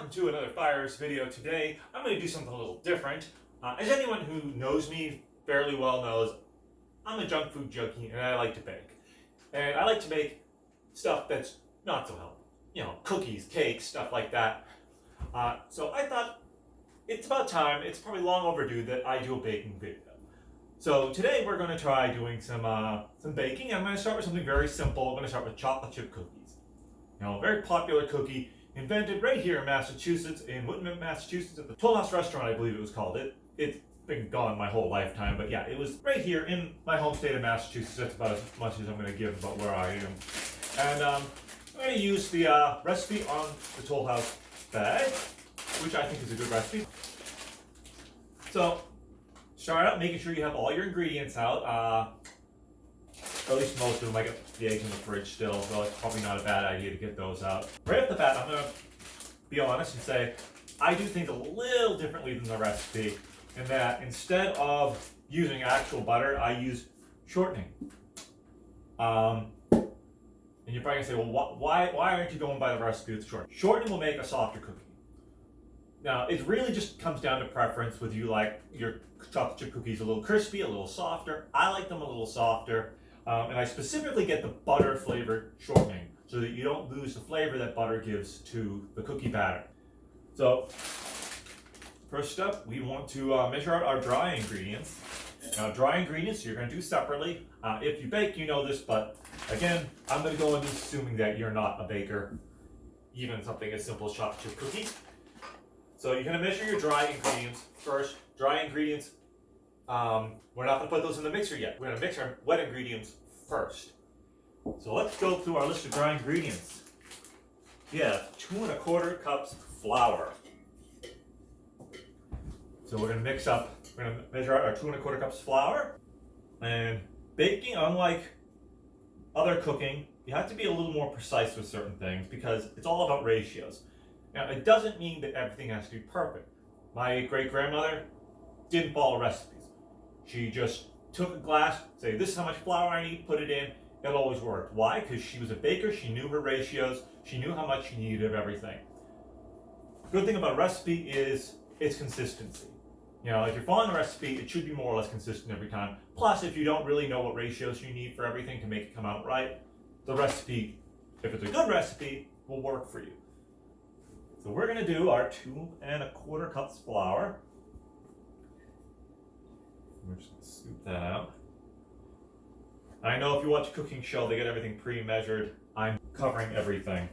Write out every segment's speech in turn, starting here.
welcome to another FireRiffs video. Today, I'm going to do something a little different. As anyone who knows me fairly well knows, I'm a junk food junkie and I like to bake. And I like to make stuff that's not so healthy. You know, cookies, cakes, stuff like that. So I thought it's about time, it's probably long overdue that I do a baking video. So today we're going to try doing some baking. I'm going to start with something very simple. I'm going to start with chocolate chip cookies. You know, a very popular cookie invented right here in Massachusetts, in Whitman, Massachusetts, at the Toll House Restaurant, I believe it was called. It's been gone my whole lifetime, but yeah, it was right here in my home state of Massachusetts. That's about as much as I'm going to give about where I am. And I'm going to use the recipe on the Toll House bag, which I think is a good recipe. So, start out making sure you have all your ingredients out. Or at least most of them. I got the eggs in the fridge still, so it's probably not a bad idea to get those out. Right off the bat, I'm going to be honest and say I do things a little differently than the recipe, in that instead of using actual butter, I use shortening. And you're probably going to say, well, why aren't you going by the recipe with shortening? Shortening will make a softer cookie. Now, it really just comes down to preference, whether you like your chocolate chip cookies a little crispy, a little softer. I like them a little softer. And I specifically get the butter flavored shortening so that you don't lose the flavor that butter gives to the cookie batter. So, first step, we want to measure out our dry ingredients. Now, dry ingredients you're going to do separately. If you bake, you know this, but again, I'm going to go into assuming that you're not a baker, even something as simple as chocolate chip cookies. So you're going to measure your dry ingredients first. Dry ingredients, we're not going to put those in the mixer yet. We're going to mix our wet ingredients first. So let's go through our list of dry ingredients. We have 2 1/4 cups flour. So we're going to measure out our 2 1/4 cups flour. And baking, unlike other cooking, you have to be a little more precise with certain things because it's all about ratios. Now, it doesn't mean that everything has to be perfect. My great-grandmother didn't follow recipes. She just took a glass, say, this is how much flour I need, put it in. It always worked. Why? Because she was a baker, she knew her ratios, she knew how much she needed of everything. The good thing about a recipe is its consistency. You know, if you're following a recipe, it should be more or less consistent every time. Plus, if you don't really know what ratios you need for everything to make it come out right, the recipe, if it's a good recipe, will work for you. So we're going to do our 2 1/4 cups flour. We're just going to scoop that out. I know if you watch a cooking show, they get everything pre-measured. I'm covering everything,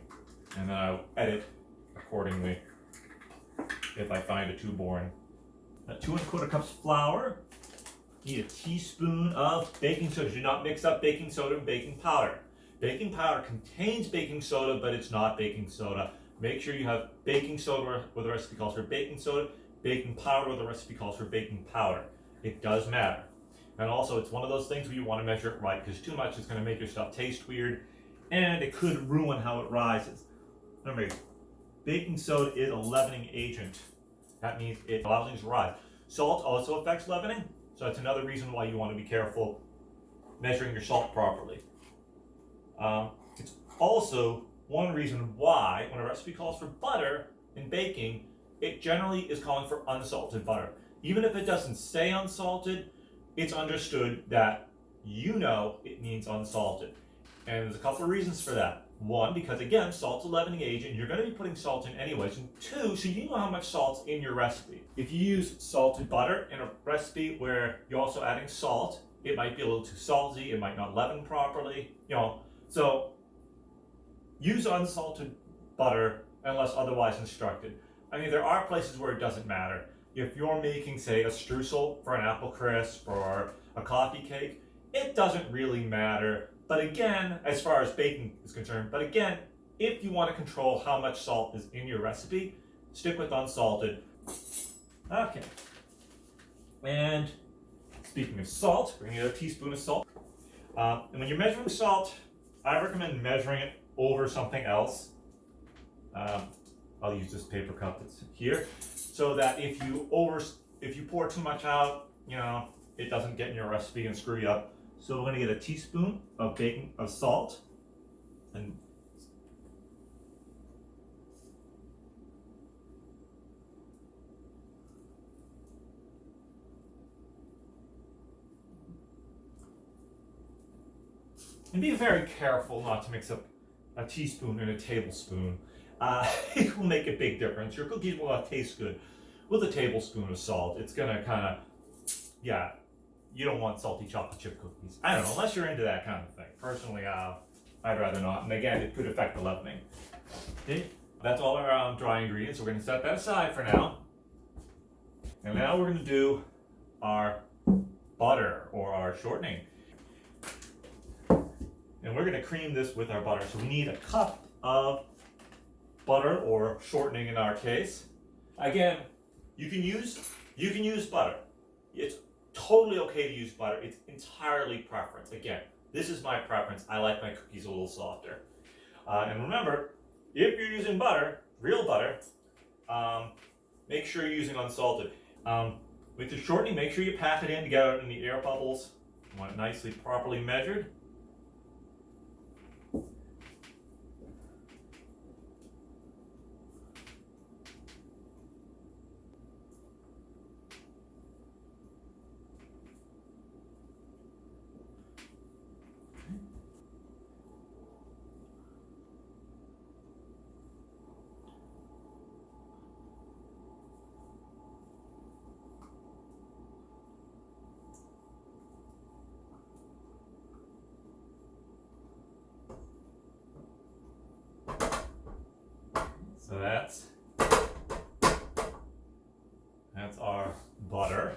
and then I'll edit accordingly if I find it too boring. 2 1/4 cups flour. You need a teaspoon of baking soda. Do not mix up baking soda and baking powder. Baking powder contains baking soda, but it's not baking soda. Make sure you have baking soda where the recipe calls for baking soda, baking powder where the recipe calls for baking powder. It does matter. And also, it's one of those things where you want to measure it right, because too much is going to make your stuff taste weird, and it could ruin how it rises. Remember, baking soda is a leavening agent. That means it allows things to rise. Salt also affects leavening, so that's another reason why you want to be careful measuring your salt properly. It's also one reason why, when a recipe calls for butter in baking, it generally is calling for unsalted butter. Even if it doesn't say unsalted, it's understood that you know it means unsalted. And there's a couple of reasons for that. One, because again, salt's a leavening agent. You're going to be putting salt in anyways. And 2, so you know how much salt's in your recipe. If you use salted butter in a recipe where you're also adding salt, it might be a little too salty. It might not leaven properly. You know, so use unsalted butter unless otherwise instructed. I mean, there are places where it doesn't matter. If you're making, say, a streusel for an apple crisp or a coffee cake, it doesn't really matter. But again, as far as baking is concerned, if you want to control how much salt is in your recipe, stick with unsalted. Okay. And speaking of salt, we're going to get a teaspoon of salt. And when you're measuring salt, I recommend measuring it over something else. I'll use this paper cup that's here, so that if you pour too much out, you know, it doesn't get in your recipe and screw you up. So we're going to get a teaspoon of salt, and And be very careful not to mix up a teaspoon and a tablespoon. It will make a big difference. Your cookies will not taste good with a tablespoon of salt. It's gonna kind of, yeah, you don't want salty chocolate chip cookies. I don't know, unless you're into that kind of thing. Personally, I'd rather not. And again, it could affect the leavening. Okay, that's all our dry ingredients. We're gonna set that aside for now. And now we're gonna do our butter or our shortening. And we're gonna cream this with our butter. So we need a cup of butter or shortening in our case. Again, you can use butter. It's totally okay to use butter. It's entirely preference. Again, this is my preference. I like my cookies a little softer. And remember, if you're using butter, real butter, make sure you're using unsalted. With your shortening, make sure you pack it in to get out any air bubbles. You want it nicely, properly measured. So that's our butter.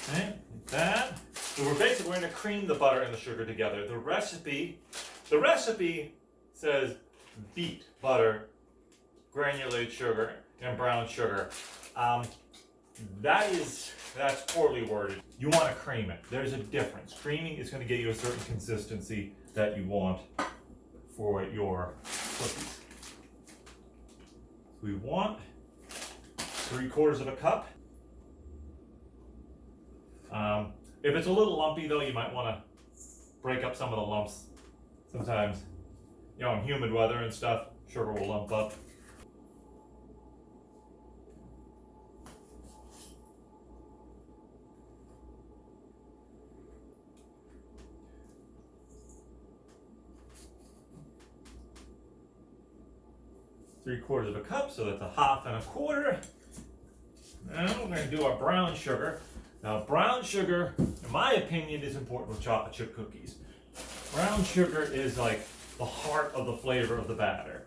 Okay, like that. So we're going to cream the butter and the sugar together. The recipe says beat butter, granulated sugar, and brown sugar. That's poorly worded. You want to cream it. There's a difference. Creaming is going to get you a certain consistency that you want for your cookies. We want 3/4 of a cup. If it's a little lumpy though, you might want to break up some of the lumps. Sometimes, in humid weather and stuff, sugar will lump up. Three-quarters of a cup, so that's a 1/2 1/4. Now we're going to do our brown sugar. Now brown sugar, in my opinion, is important with chocolate chip cookies. Brown sugar is like the heart of the flavor of the batter.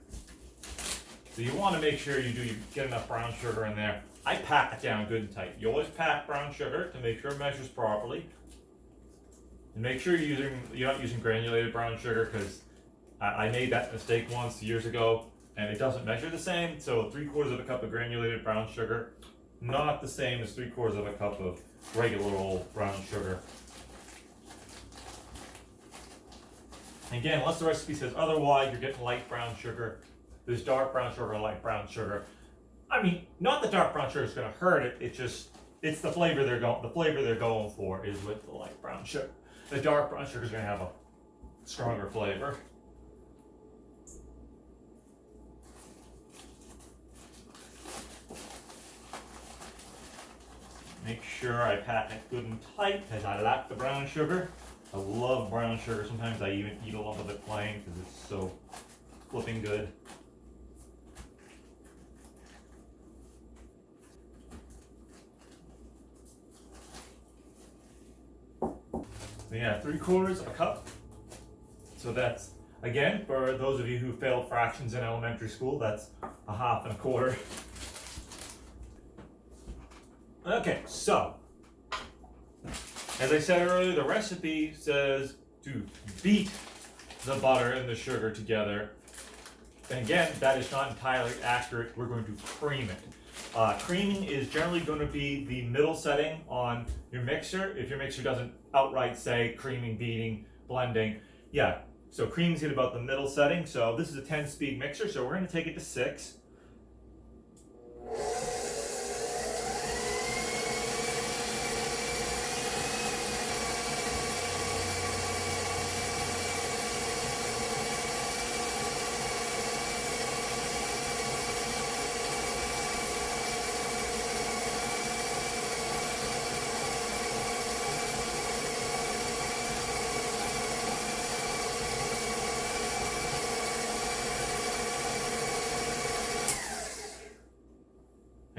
So you want to make sure you get enough brown sugar in there. I pack it down good and tight. You always pack brown sugar to make sure it measures properly. And make sure you're not using granulated brown sugar, because I made that mistake once years ago. And it doesn't measure the same, so 3/4 of a cup of granulated brown sugar, not the same as 3/4 of a cup of regular old brown sugar. Again, unless the recipe says otherwise, you're getting light brown sugar. There's dark brown sugar and light brown sugar. I mean, not that dark brown sugar is going to hurt it. It's the flavor they're going for is with the light brown sugar. The dark brown sugar is going to have a stronger flavor. Make sure I pack it good and tight, because I like the brown sugar. I love brown sugar. Sometimes I even eat a lump of it plain because it's so flipping good. So yeah, 3/4 of a cup. So that's, again, for those of you who failed fractions in elementary school, that's a 1/2 1/4. Okay, so, as I said earlier, the recipe says to beat the butter and the sugar together. And again, that is not entirely accurate. We're going to cream it. Creaming is generally going to be the middle setting on your mixer. If your mixer doesn't outright say creaming, beating, blending. Yeah, so creaming's at about the middle setting. So this is a 10-speed mixer, so we're going to take it to 6.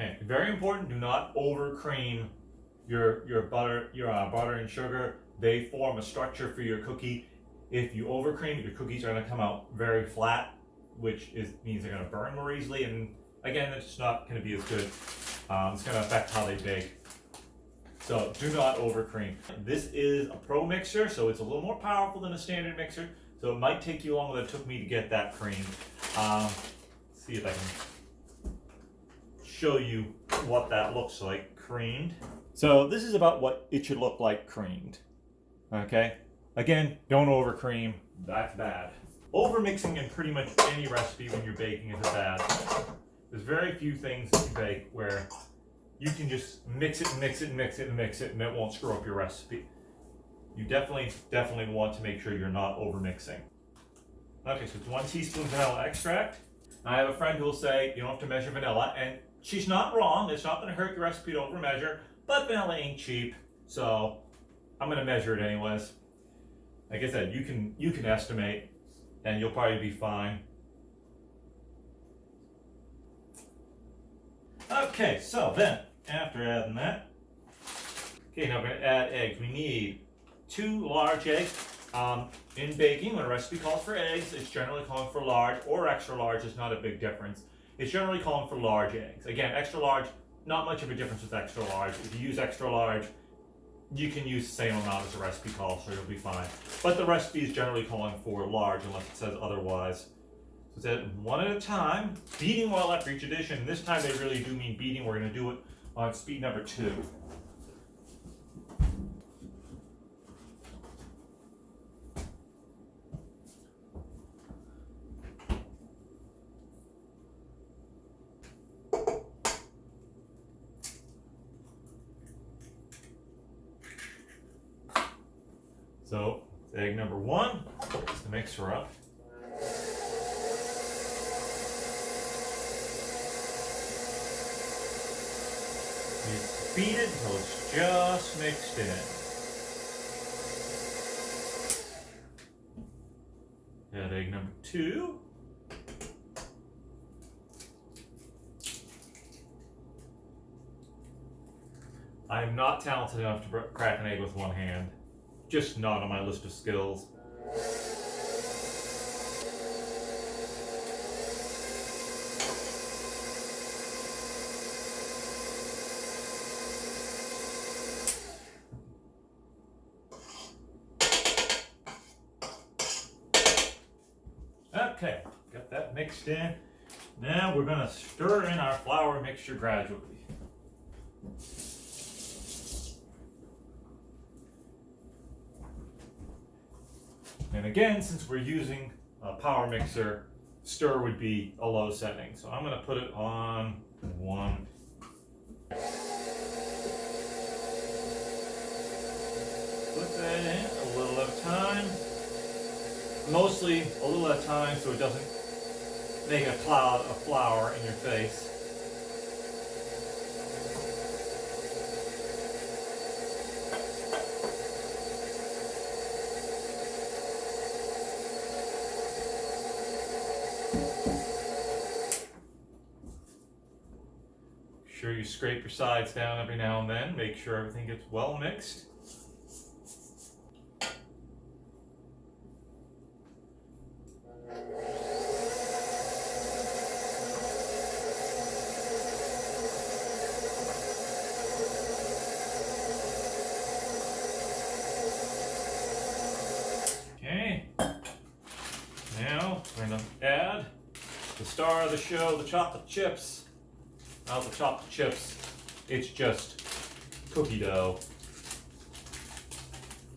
Okay, very important, do not over cream your butter and sugar. They form a structure for your cookie. If you over cream, your cookies are going to come out very flat, which means they're going to burn more easily, and again, it's just not going to be as good. It's going to affect how they bake. So do not over cream. This is a pro mixer, so it's a little more powerful than a standard mixer, so it might take you longer than it took me to get that cream. See if I can show you what that looks like creamed. So this is about what it should look like creamed. Okay? Again, don't over cream. That's bad. Over mixing in pretty much any recipe when you're baking is bad. There's very few things that you bake where you can just mix it and mix it and mix it and mix it and it won't screw up your recipe. You definitely want to make sure you're not over mixing. Okay, so it's 1 teaspoon vanilla extract. I have a friend who will say you don't have to measure vanilla, and she's not wrong. It's not going to hurt your recipe to over measure, but vanilla ain't cheap, so I'm going to measure it anyways. Like I said, you can estimate, and you'll probably be fine. Okay, so then after adding that, okay, now we're going to add eggs. We need 2 large eggs. In baking, when a recipe calls for eggs, it's generally calling for large or extra large. Is not a big difference. It's generally calling for large eggs. Again, extra large, not much of a difference with extra large. If you use extra large, you can use the same amount as the recipe calls, so you'll be fine. But the recipe is generally calling for large unless it says otherwise. So it's at 1 at a time, beating well after each addition. This time they really do mean beating. We're going to do it on speed number 2. So, egg number 1, mix the mixer up. You beat it until it's just mixed in. Add egg number 2. I am not talented enough to crack an egg with one hand. Just not on my list of skills. Okay, got that mixed in. Now we're going to stir in our flour mixture gradually. And again, since we're using a power mixer, stir would be a low setting. So I'm going to put it on 1. Put that in a little at a time. Mostly a little at a time so it doesn't make a cloud of flour in your face. Sure you scrape your sides down every now and then. Make sure everything gets well mixed. Okay. Now we're going to add the star of the show, the chocolate chips. Now the chocolate chips, it's just cookie dough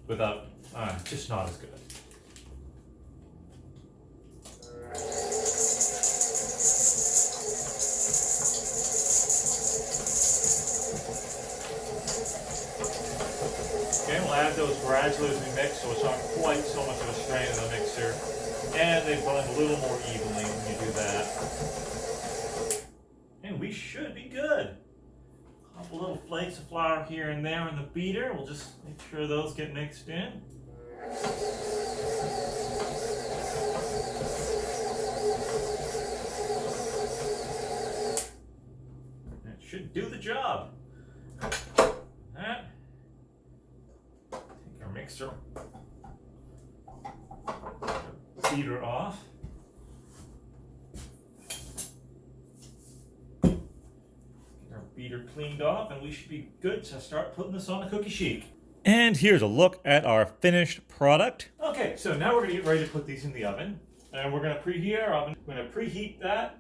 without, just not as good. Okay, we'll add those gradually as we mix so it's not quite so much of a strain in the mixer. And they blend a little more evenly when you do that. And we should be good. A couple little flakes of flour here and there in the beater. We'll just make sure those get mixed in. That should do the job. That. Take our mixer feeder off. Get our beater cleaned off, and we should be good to start putting this on the cookie sheet. And here's a look at our finished product. Okay, so now we're going to get ready to put these in the oven. And we're going to preheat our oven. We're going to preheat that,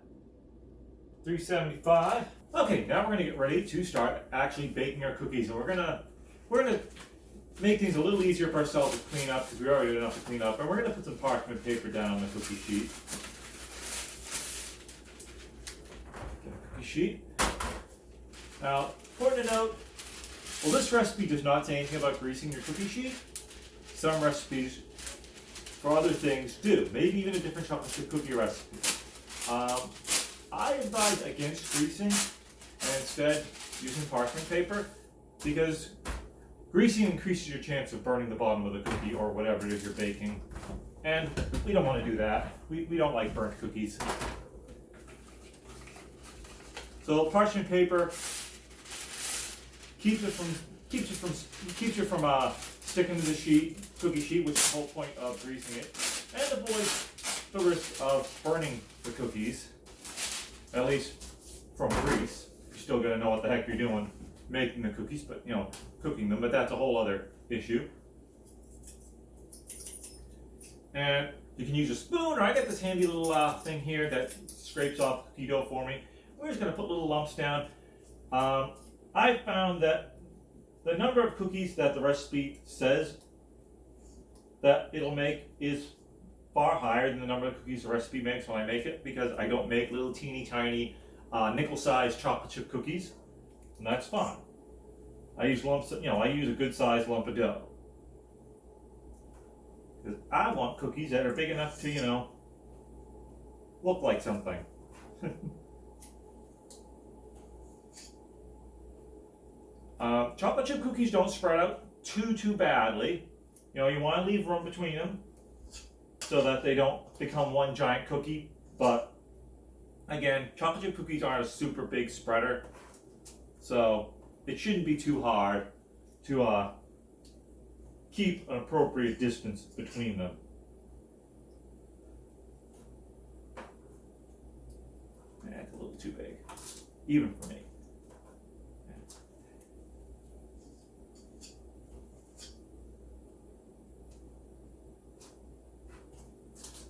375. Okay, now we're going to get ready to start actually baking our cookies. And we're going to make things a little easier for ourselves to clean up, because we already did enough to clean up. And we're going to put some parchment paper down on the cookie sheet. Get a cookie sheet. Now, important to note, well, this recipe does not say anything about greasing your cookie sheet. Some recipes for other things do, maybe even a different chocolate chip cookie recipe. I advise against greasing and instead using parchment paper, because greasing increases your chance of burning the bottom of the cookie or whatever it is you're baking. And we don't want to do that. We don't like burnt cookies. So parchment paper keeps you from sticking to the cookie sheet, which is the whole point of greasing it, and avoids the risk of burning the cookies, at least from grease. You're still gonna know what the heck you're doing making the cookies, but cooking them, but that's a whole other issue. And you can use a spoon, or I got this handy little thing here that scrapes off cookie dough for me. We're just gonna put little lumps down. I found that the number of cookies that the recipe says that it'll make is far higher than the number of cookies the recipe makes when I make it, because I don't make little teeny tiny nickel-sized chocolate chip cookies, and that's fine. I use lumps, I use a good-sized lump of dough, because I want cookies that are big enough to, look like something. Chocolate chip cookies don't spread out too badly. You want to leave room between them so that they don't become one giant cookie. But again, chocolate chip cookies aren't a super big spreader, so it shouldn't be too hard to keep an appropriate distance between them. That's a little too big, even for me.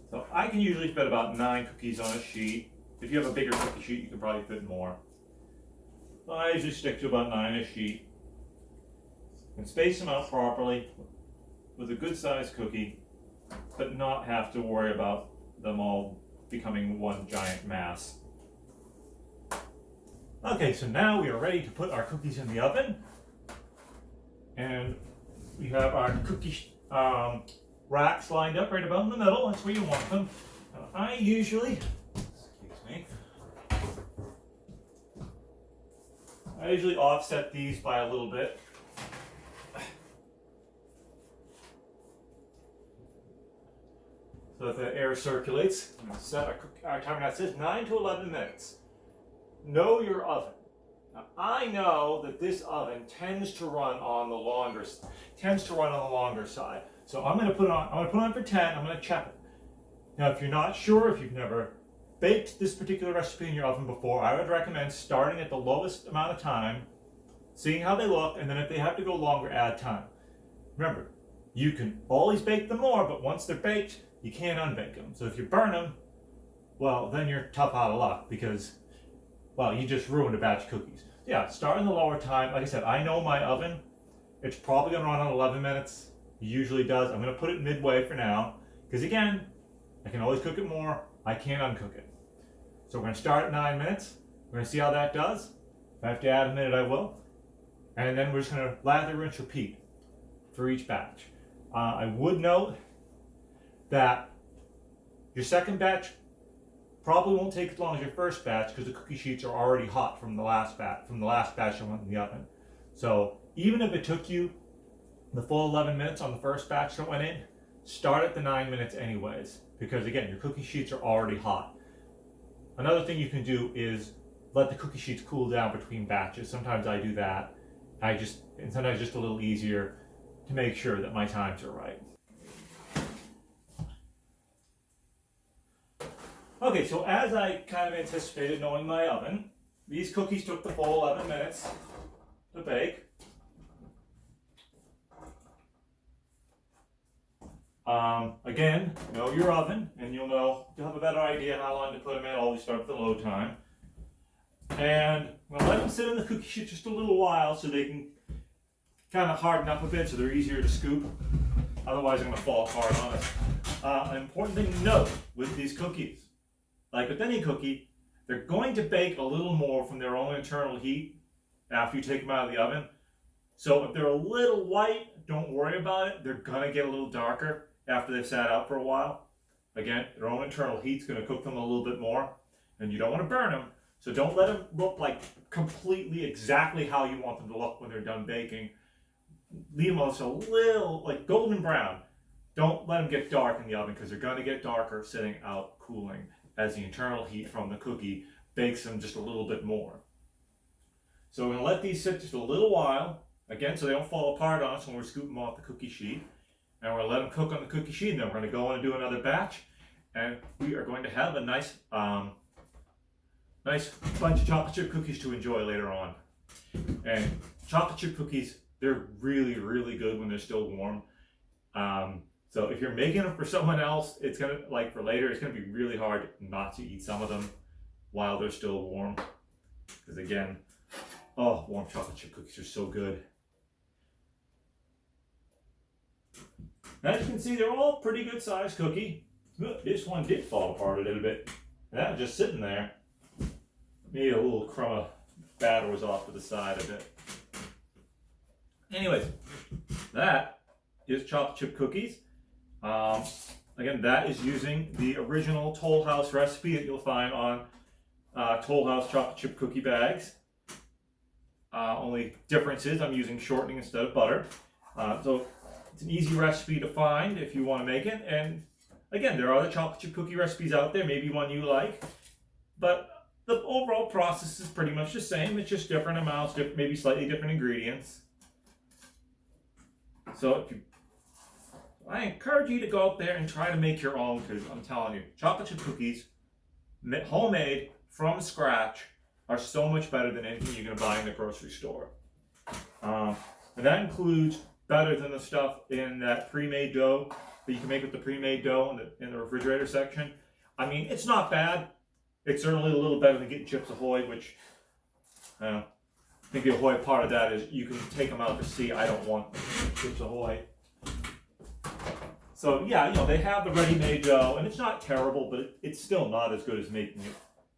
So I can usually fit about 9 cookies on a sheet. If you have a bigger cookie sheet, you can probably fit more. So I usually stick to about 9 a sheet. And space them out properly with a good sized cookie, but not have to worry about them all becoming one giant mass. Okay, so now we are ready to put our cookies in the oven. And we have our cookie racks lined up right about in the middle. That's where you want them. I usually, offset these by a little bit. So that the air circulates. I'm going to set our timer. That says 9 to 11 minutes. Know your oven. Now, I know that this oven tends to run on the longer side. So I'm going to put it on for 10. I'm going to check it. Now, if you're not sure, if you've never baked this particular recipe in your oven before, I would recommend starting at the lowest amount of time, seeing how they look, and then if they have to go longer, add time. Remember, you can always bake them more, but once they're baked, you can't unbake them. So if you burn them, well, then you're tough out of luck, because, well, you just ruined a batch of cookies. Yeah, start in the lower time. Like I said, I know my oven, it's probably going to run on 11 minutes. It usually does. I'm going to put it midway for now, because again, I can always cook it more. I can't uncook it. So we're going to start at 9 minutes. We're going to see how that does. If I have to add a minute, I will. And then we're just going to lather, rinse, repeat for each batch. I would note that your second batch probably won't take as long as your first batch, because the cookie sheets are already hot from the last batch I went in the oven. So even if it took you the full 11 minutes on the first batch that went in, start at the 9 minutes anyways, because again, your cookie sheets are already hot. Another thing you can do is let the cookie sheets cool down between batches. Sometimes I do that. And sometimes just a little easier to make sure that my times are right. Okay, so as I kind of anticipated knowing my oven, these cookies took the full 11 minutes to bake. Again, know your oven, and you'll have a better idea how long to put them in. Always start with the low time. And I'm going to let them sit in the cookie sheet just a little while so they can kind of harden up a bit so they're easier to scoop. Otherwise, they're going to fall apart on us. An important thing to note with these cookies, like with any cookie, they're going to bake a little more from their own internal heat after you take them out of the oven. So if they're a little white, don't worry about it. They're going to get a little darker after they've sat out for a while. Again, their own internal heat's going to cook them a little bit more, and you don't want to burn them. So don't let them look like completely exactly how you want them to look when they're done baking. Leave them just a little, like golden brown. Don't let them get dark in the oven because they're going to get darker sitting out cooling as the internal heat from the cookie bakes them just a little bit more. So we're going to let these sit just a little while, again, so they don't fall apart on us when we're scooping them off the cookie sheet. And we're going to let them cook on the cookie sheet, and then we're going to go in and do another batch. And we are going to have a nice bunch of chocolate chip cookies to enjoy later on. And chocolate chip cookies, they're really, really good when they're still warm. So if you're making them for someone else, it's going to, like for later, it's going to be really hard not to eat some of them while they're still warm. Because again, warm chocolate chip cookies are so good. As you can see, they're all pretty good sized cookie. This one did fall apart a little bit. And that was just sitting there. Maybe a little crumb of batter was off to the side of it. Anyways, that is chocolate chip cookies. Again, that is using the original Toll House recipe that you'll find on Toll House chocolate chip cookie bags. Only difference is I'm using shortening instead of butter. So it's an easy recipe to find if you want to make it. And again, there are other chocolate chip cookie recipes out there, maybe one you like. But the overall process is pretty much the same. It's just different amounts, maybe slightly different ingredients. So I encourage you to go out there and try to make your own, because I'm telling you, chocolate chip cookies, homemade from scratch, are so much better than anything you're going to buy in the grocery store. And that includes better than the stuff in that pre-made dough that you can make with the pre-made dough in the refrigerator section. I mean, it's not bad. It's certainly a little better than getting Chips Ahoy, which I think the Ahoy part of that is you can take them out to sea. I don't want Chips Ahoy. So yeah, they have the ready-made dough, and it's not terrible, but it's still not as good as making it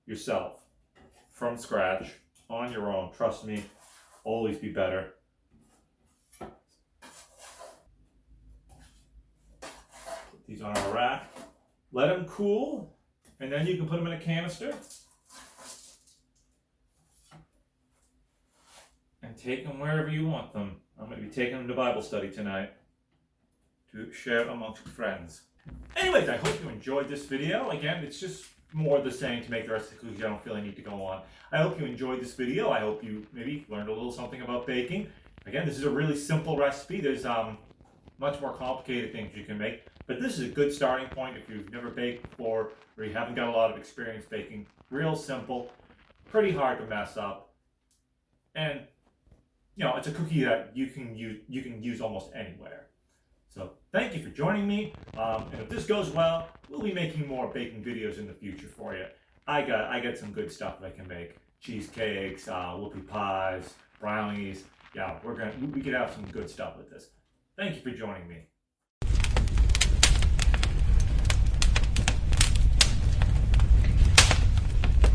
yourself from scratch on your own. Trust me, always be better. Put these on our rack. Let them cool, and then you can put them in a canister and take them wherever you want them. I'm going to be taking them to Bible study tonight to share amongst friends. Anyways, I hope you enjoyed this video. Again, it's just more of the same to make the rest of the cookies. I don't feel I need to go on. I hope you enjoyed this video. I hope you maybe learned a little something about baking. Again, this is a really simple recipe. There's much more complicated things you can make, but this is a good starting point if you've never baked before or you haven't got a lot of experience baking. Real simple, pretty hard to mess up, and it's a cookie that you can use almost anywhere. So thank you for joining me, and if this goes well, we'll be making more baking videos in the future for you. I got some good stuff that I can make: cheesecakes, whoopie pies, brownies. Yeah, we could have some good stuff with this. Thank you for joining me.